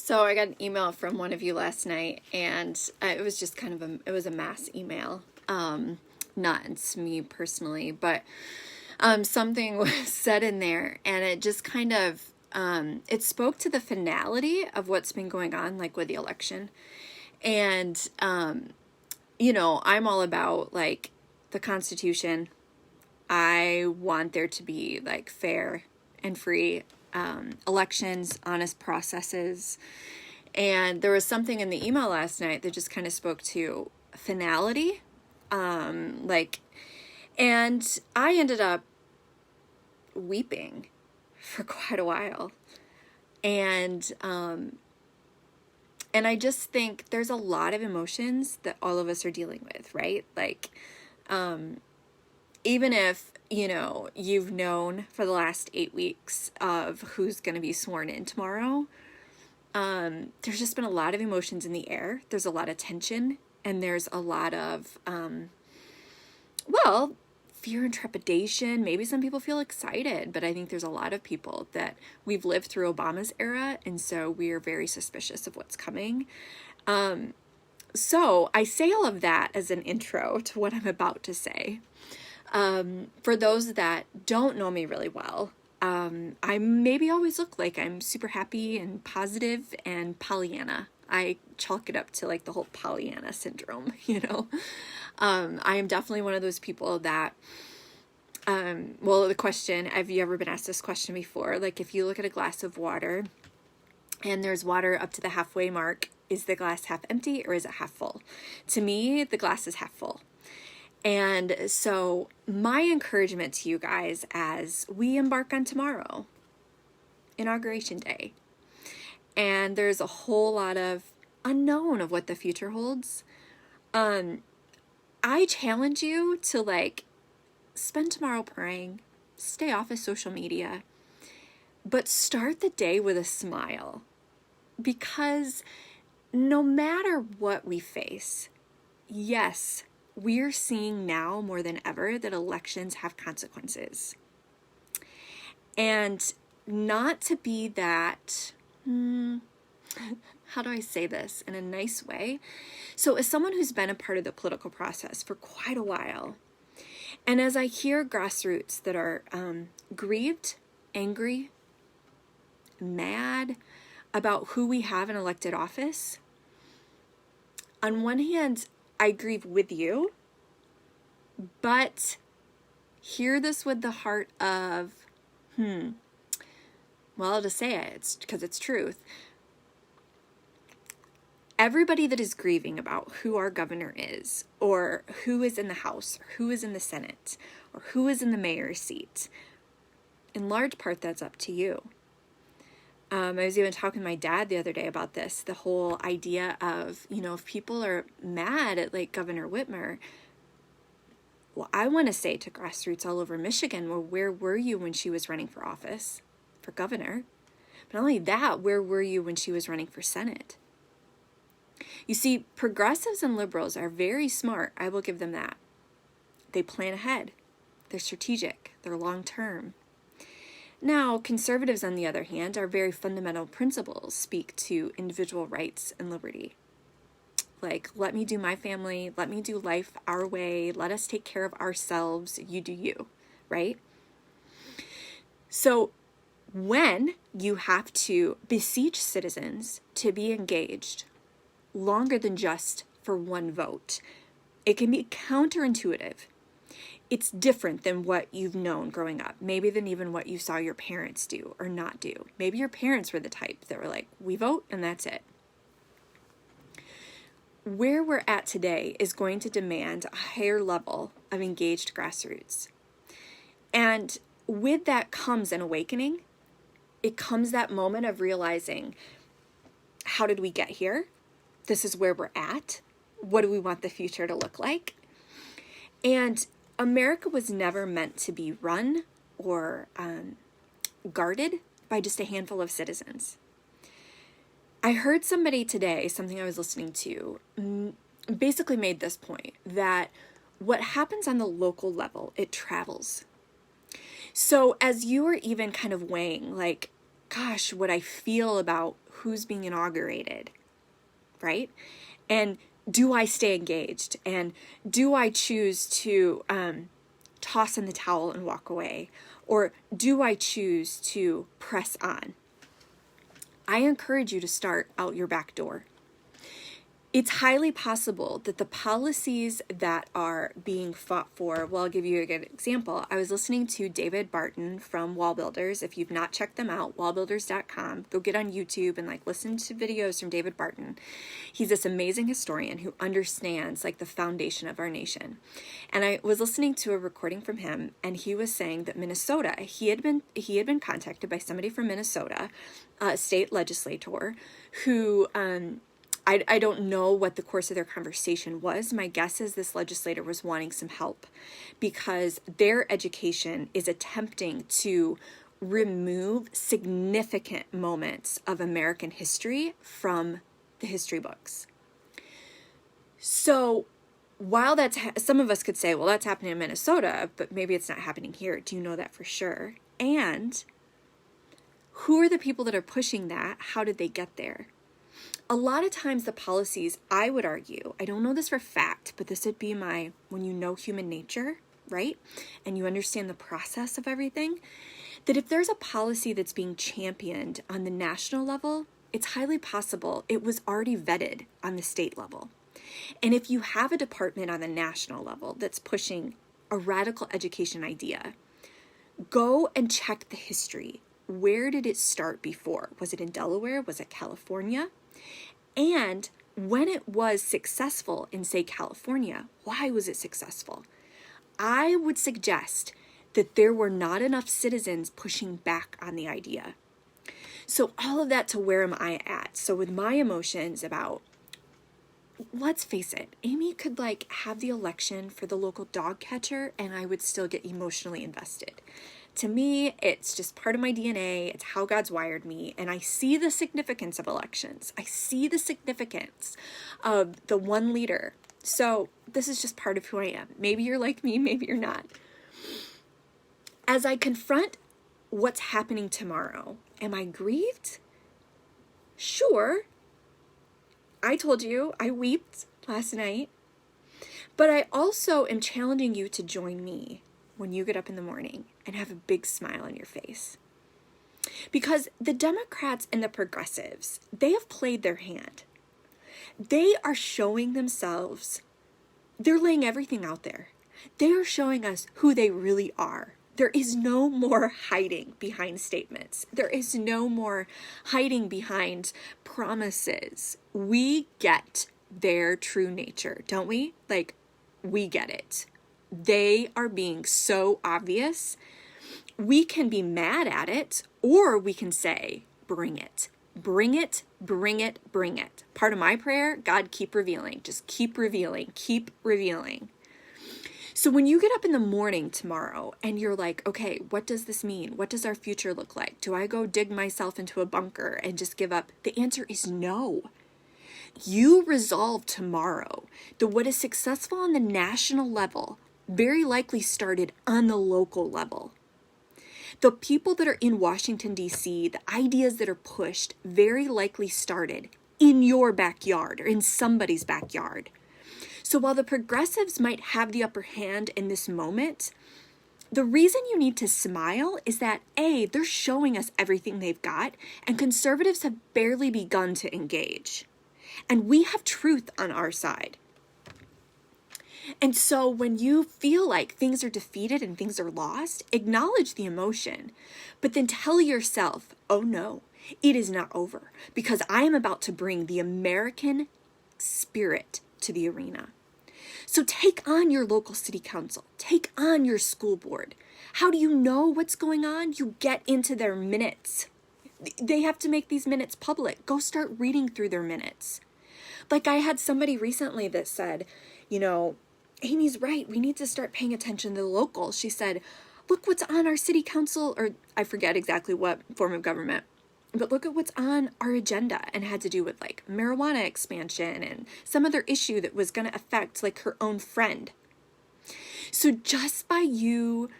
So I got an email from one of you last night, and it was just kind of it was a mass email. Not it's me personally, but something was said in there, and it just kind of it spoke to the finality of what's been going on, like with the election. And I'm all about like the Constitution. I want there to be like fair and free elections, honest processes. And there was something in the email last night that just kind of spoke to finality. Like, and I ended up weeping for quite a while. And I just think there's a lot of emotions that all of us are dealing with, right? Like, even if, you've known for the last 8 weeks of who's going to be sworn in tomorrow, there's just been a lot of emotions in the air. There's a lot of tension, and there's a lot of, fear and trepidation. Maybe some people feel excited, but I think there's a lot of people that we've lived through Obama's era, and so we are very suspicious of what's coming. So I say all of that as an intro to what I'm about to say. For those that don't know me really well, I maybe always look like I'm super happy and positive and Pollyanna. I chalk it up to like the whole Pollyanna syndrome, I am definitely one of those people that, the question, have you ever been asked this question before? Like, if you look at a glass of water and there's water up to the halfway mark, is the glass half empty or is it half full? To me, the glass is half full. And so my encouragement to you guys as we embark on tomorrow, Inauguration Day, and there's a whole lot of unknown of what the future holds, I challenge you to spend tomorrow praying, stay off of social media, but start the day with a smile, because no matter what we face, yes, we're seeing now more than ever that elections have consequences. And not to be that, how do I say this in a nice way? So as someone who's been a part of the political process for quite a while, and as I hear grassroots that are grieved, angry, mad about who we have in elected office, on one hand, I grieve with you, but hear this with the heart of, I'll just say it, it's because it's truth. Everybody that is grieving about who our governor is, or who is in the House, or who is in the Senate, or who is in the mayor's seat, in large part, that's up to you. I was even talking to my dad the other day about this, the whole idea of, if people are mad at Governor Whitmer, well, I want to say to grassroots all over Michigan, well, where were you when she was running for office, for governor? But not only that, where were you when she was running for Senate? You see, progressives and liberals are very smart. I will give them that. They plan ahead. They're strategic. They're long-term. Now, conservatives, on the other hand, our very fundamental principles speak to individual rights and liberty. Like, let me do my family, let me do life our way, let us take care of ourselves, you do you, right? So when you have to beseech citizens to be engaged longer than just for one vote, it can be counterintuitive. It's different than what you've known growing up, maybe than even what you saw your parents do or not do. Maybe your parents were the type that were like, we vote and that's it. Where we're at today is going to demand a higher level of engaged grassroots. And with that comes an awakening. It comes that moment of realizing, how did we get here? This is where we're at. What do we want the future to look like? And America was never meant to be run or guarded by just a handful of citizens. I heard somebody today, something I was listening to, basically made this point, that what happens on the local level, it travels. So as you are even kind of weighing, gosh, what I feel about who's being inaugurated, right? And do I stay engaged? And do I choose to toss in the towel and walk away? Or do I choose to press on? I encourage you to start out your back door. It's highly possible that the policies that are being fought for, well, I'll give you a good example. I was listening to David Barton from Wall Builders. If you've not checked them out, wallbuilders.com, go get on YouTube and listen to videos from David Barton. He's this amazing historian who understands the foundation of our nation. And I was listening to a recording from him, and he was saying that Minnesota, he had been contacted by somebody from Minnesota, a state legislator, who I don't know what the course of their conversation was. My guess is this legislator was wanting some help because their education is attempting to remove significant moments of American history from the history books. So while some of us could say, well, that's happening in Minnesota, but maybe it's not happening here. Do you know that for sure? And who are the people that are pushing that? How did they get there? A lot of times the policies, I would argue, I don't know this for a fact, but this would be when you know human nature, right? And you understand the process of everything, that if there's a policy that's being championed on the national level, it's highly possible it was already vetted on the state level. And if you have a department on the national level that's pushing a radical education idea, go and check the history. Where did it start before? Was it in Delaware? Was it California? And when it was successful in, say, California, why was it successful? I would suggest that there were not enough citizens pushing back on the idea. So all of that to where am I at? So with my emotions about, let's face it, Amy could have the election for the local dog catcher and I would still get emotionally invested. To me, it's just part of my DNA. It's how God's wired me. And I see the significance of elections. I see the significance of the one leader. So this is just part of who I am. Maybe you're like me, maybe you're not. As I confront what's happening tomorrow, am I grieved? Sure. I told you I wept last night. But I also am challenging you to join me when you get up in the morning and have a big smile on your face. Because the Democrats and the progressives, they have played their hand. They are showing themselves, they're laying everything out there. They are showing us who they really are. There is no more hiding behind statements. There is no more hiding behind promises. We get their true nature, don't we? We get it. They are being so obvious. We can be mad at it, or we can say, bring it. Bring it, bring it, bring it. Part of my prayer, God, keep revealing. Just keep revealing, keep revealing. So when you get up in the morning tomorrow and you're like, okay, what does this mean? What does our future look like? Do I go dig myself into a bunker and just give up? The answer is no. You resolve tomorrow that what is successful on the national level very likely started on the local level. The people that are in Washington, D.C., the ideas that are pushed very likely started in your backyard or in somebody's backyard. So while the progressives might have the upper hand in this moment, the reason you need to smile is that A, they're showing us everything they've got, and conservatives have barely begun to engage. And we have truth on our side. And so when you feel like things are defeated and things are lost, acknowledge the emotion, but then tell yourself, oh no, it is not over, because I am about to bring the American spirit to the arena. So take on your local city council, take on your school board. How do you know what's going on? You get into their minutes. They have to make these minutes public. Go start reading through their minutes. I had somebody recently that said, Amy's right. We need to start paying attention to the local. She said, look what's on our city council, or I forget exactly what form of government, but look at what's on our agenda, and had to do with marijuana expansion and some other issue that was going to affect her own friend. So just by you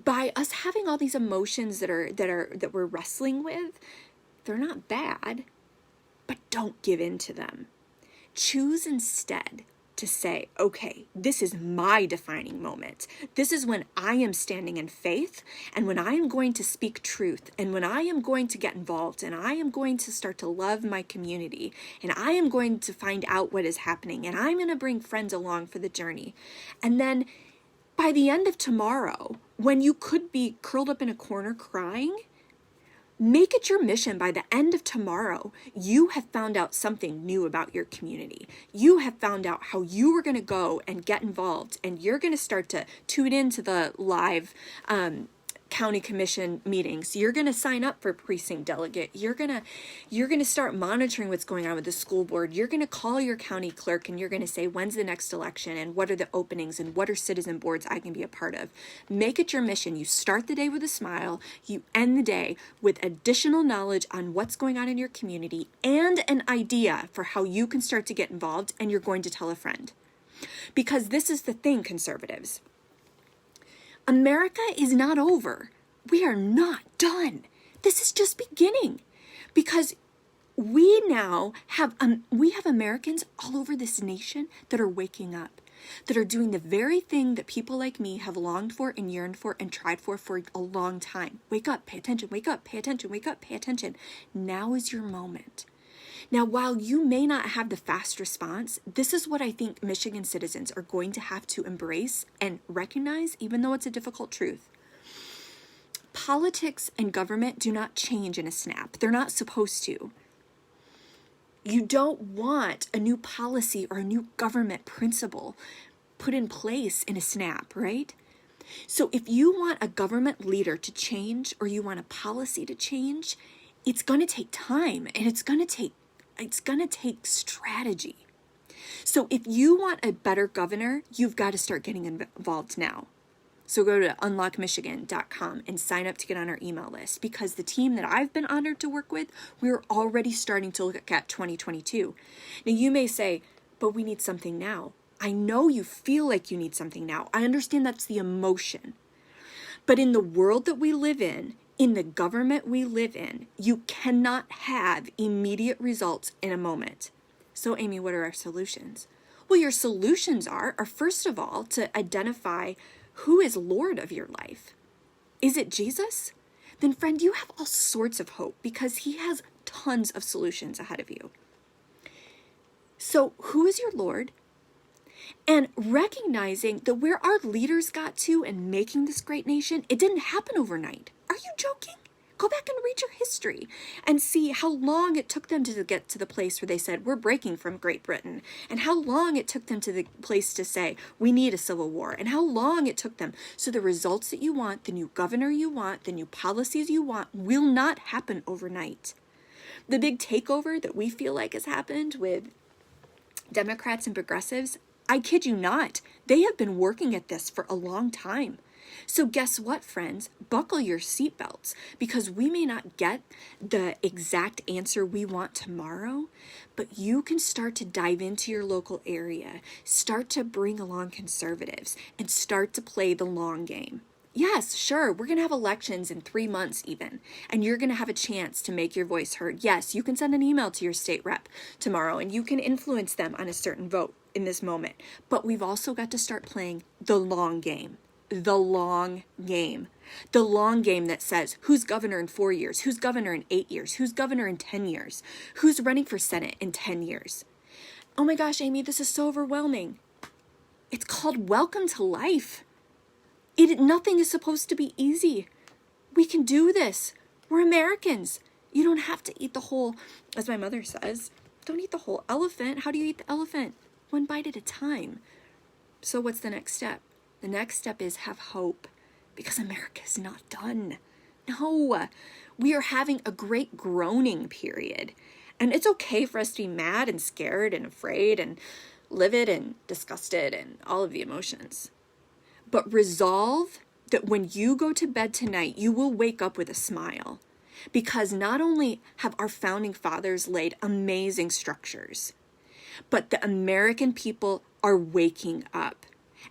by us having all these emotions that we're wrestling with, they're not bad, but don't give in to them. Choose instead to say, okay, this is my defining moment. This is when I am standing in faith, and when I am going to speak truth, and when I am going to get involved, and I am going to start to love my community, and I am going to find out what is happening, and I'm going to bring friends along for the journey. And then by the end of tomorrow, when you could be curled up in a corner crying, make it your mission by the end of tomorrow, you have found out something new about your community. You have found out how you are going to go and get involved, and you're going to start to tune into the live county commission meetings. You're going to sign up for precinct delegate. You're going to start monitoring what's going on with the school board. You're going to call your county clerk and you're going to say, when's the next election and what are the openings and what are citizen boards I can be a part of. Make it your mission. You start the day with a smile. You end the day with additional knowledge on what's going on in your community and an idea for how you can start to get involved, and you're going to tell a friend. Because this is the thing, conservatives. America is not over. We are not done. This is just beginning, because we now have Americans all over this nation that are waking up, that are doing the very thing that people like me have longed for and yearned for and tried for a long time. Wake up, pay attention, wake up, pay attention, wake up, pay attention. Now is your moment. Now, while you may not have the fast response, this is what I think Michigan citizens are going to have to embrace and recognize, even though it's a difficult truth. Politics and government do not change in a snap. They're not supposed to. You don't want a new policy or a new government principle put in place in a snap, right? So if you want a government leader to change, or you want a policy to change, it's going to take time, and it's going to take strategy. So if you want a better governor, you've got to start getting involved now. So go to unlockmichigan.com and sign up to get on our email list, because the team that I've been honored to work with, we're already starting to look at 2022. Now you may say, but we need something now. I know you feel like you need something now. I understand that's the emotion. But in the world that we live in the government we live in, you cannot have immediate results in a moment. So Amy, what are our solutions? Well, your solutions are first of all to identify who is Lord of your life. Is it Jesus? Then friend, you have all sorts of hope, because he has tons of solutions ahead of you. So who is your Lord? And recognizing that where our leaders got to in making this great nation, it didn't happen overnight. Are you joking? Go back and read your history and see how long it took them to get to the place where they said, we're breaking from Great Britain, and how long it took them to the place to say, we need a civil war, and how long it took them. So the results that you want, the new governor you want, the new policies you want will not happen overnight. The big takeover that we feel like has happened with Democrats and progressives, I kid you not, they have been working at this for a long time. So guess what, friends? Buckle your seatbelts, because we may not get the exact answer we want tomorrow, but you can start to dive into your local area, start to bring along conservatives, and start to play the long game. Yes, sure, we're going to have elections in 3 months even, and you're going to have a chance to make your voice heard. Yes, you can send an email to your state rep tomorrow, and you can influence them on a certain vote in this moment. But we've also got to start playing the long game. The long game. The long game that says, who's governor in 4 years? Who's governor in 8 years? Who's governor in 10 years? Who's running for Senate in 10 years? Oh my gosh, Amy, this is so overwhelming. It's called welcome to life. Nothing is supposed to be easy. We can do this. We're Americans. You don't have to eat the whole, as my mother says, don't eat the whole elephant. How do you eat the elephant? One bite at a time. So what's the next step? The next step is have hope, because America is not done. No, we are having a great groaning period. And it's okay for us to be mad and scared and afraid and livid and disgusted and all of the emotions. But resolve that when you go to bed tonight, you will wake up with a smile. Because not only have our founding fathers laid amazing structures, but the American people are waking up.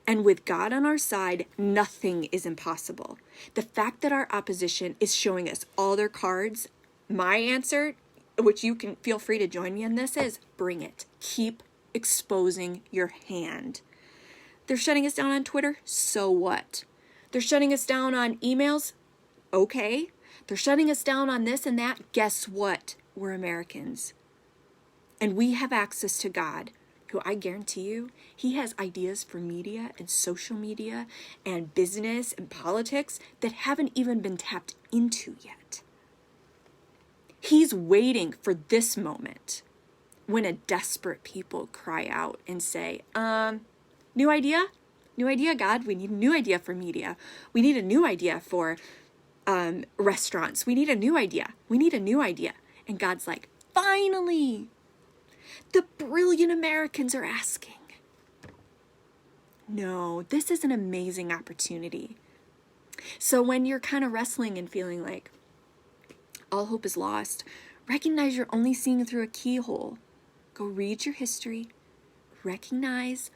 And with God on our side, nothing is impossible. The fact that our opposition is showing us all their cards, my answer, which you can feel free to join me in this, is bring it. Keep exposing your hand. They're shutting us down on Twitter, so what? They're shutting us down on emails, okay. They're shutting us down on this and that, guess what? We're Americans. And we have access to God, who I guarantee you, he has ideas for media and social media and business and politics that haven't even been tapped into yet. He's waiting for this moment when a desperate people cry out and say, new idea? New idea, God. We need a new idea for media. We need a new idea for restaurants. We need a new idea. We need a new idea. And God's like, finally, the brilliant Americans are asking. No, this is an amazing opportunity. So when you're kind of wrestling and feeling like all hope is lost, recognize you're only seeing through a keyhole. Go read your history. Recognize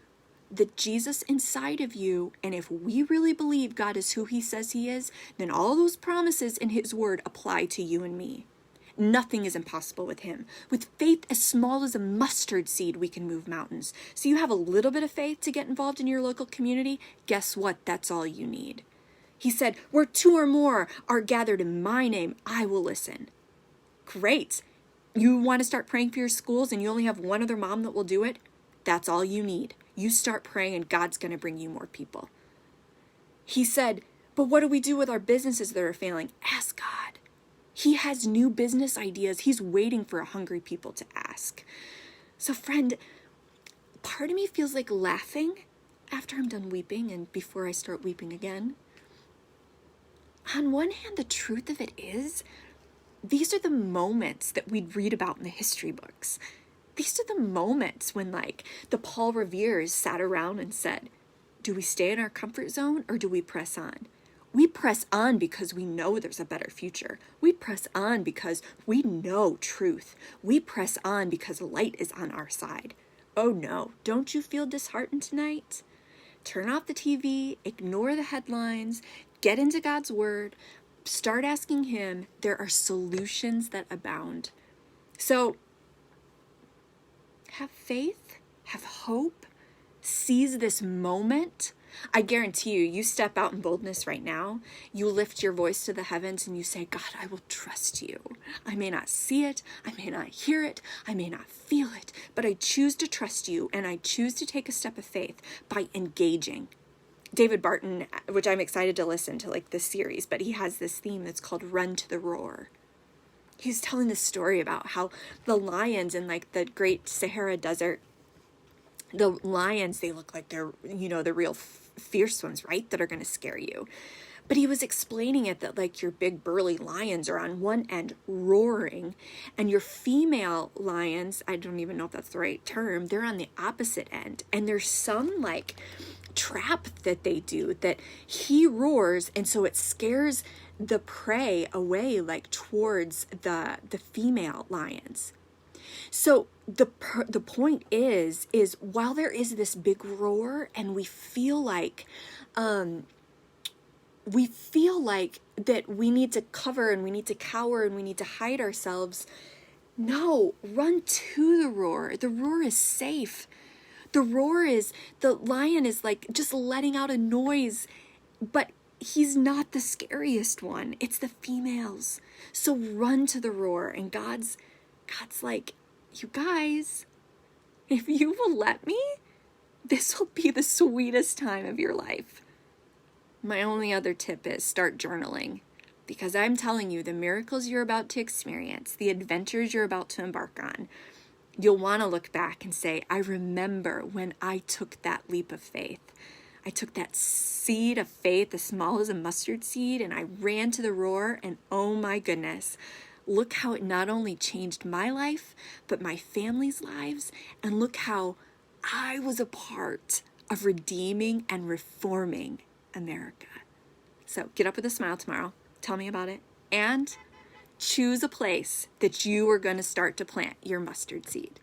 the Jesus inside of you, and if we really believe God is who he says he is, then all those promises in his word apply to you and me. Nothing is impossible with him. With faith as small as a mustard seed, we can move mountains. So you have a little bit of faith to get involved in your local community. Guess what? That's all you need. He said, where two or more are gathered in my name, I will listen. Great. You want to start praying for your schools and you only have one other mom that will do it? That's all you need. You start praying and God's going to bring you more people. He said, but what do we do with our businesses that are failing? Ask God. He has new business ideas. He's waiting for a hungry people to ask. So friend, part of me feels like laughing after I'm done weeping and before I start weeping again. On one hand, the truth of it is, these are the moments that we'd read about in the history books. These are the moments when the Paul Revere's sat around and said, do we stay in our comfort zone or do we press on? We press on because we know there's a better future. We press on because we know truth. We press on because light is on our side. Oh no, don't you feel disheartened tonight? Turn off the TV, ignore the headlines, get into God's word, start asking him. There are solutions that abound. So have faith, have hope, seize this moment. I guarantee you, you step out in boldness right now, you lift your voice to the heavens and you say, God, I will trust you. I may not see it, I may not hear it, I may not feel it, but I choose to trust you and I choose to take a step of faith by engaging. David Barton, which I'm excited to listen to this series, but he has this theme that's called Run to the Roar. He's telling this story about how the lions in the great Sahara desert, the lions, they look like they're, the real fierce ones, right? That are going to scare you. But he was explaining it that your big burly lions are on one end roaring and your female lions, I don't even know if that's the right term, they're on the opposite end. And there's some trap that they do that he roars and so it scares the prey away towards the female lions. So the point is while there is this big roar and we feel like that we need to cover and we need to cower and we need to hide ourselves, no, run to the roar. The roar is safe. The lion is just letting out a noise, but he's not the scariest one. It's the females. So run to the roar. And God's like, you guys, if you will let me, this will be the sweetest time of your life. My only other tip is start journaling, because I'm telling you, the miracles you're about to experience, the adventures you're about to embark on, you'll want to look back and say, I remember when I took that leap of faith. I took that seed of faith, as small as a mustard seed, and I ran to the roar, and oh my goodness, look how it not only changed my life, but my family's lives, and look how I was a part of redeeming and reforming America. So get up with a smile tomorrow, tell me about it, and choose a place that you are going to start to plant your mustard seed.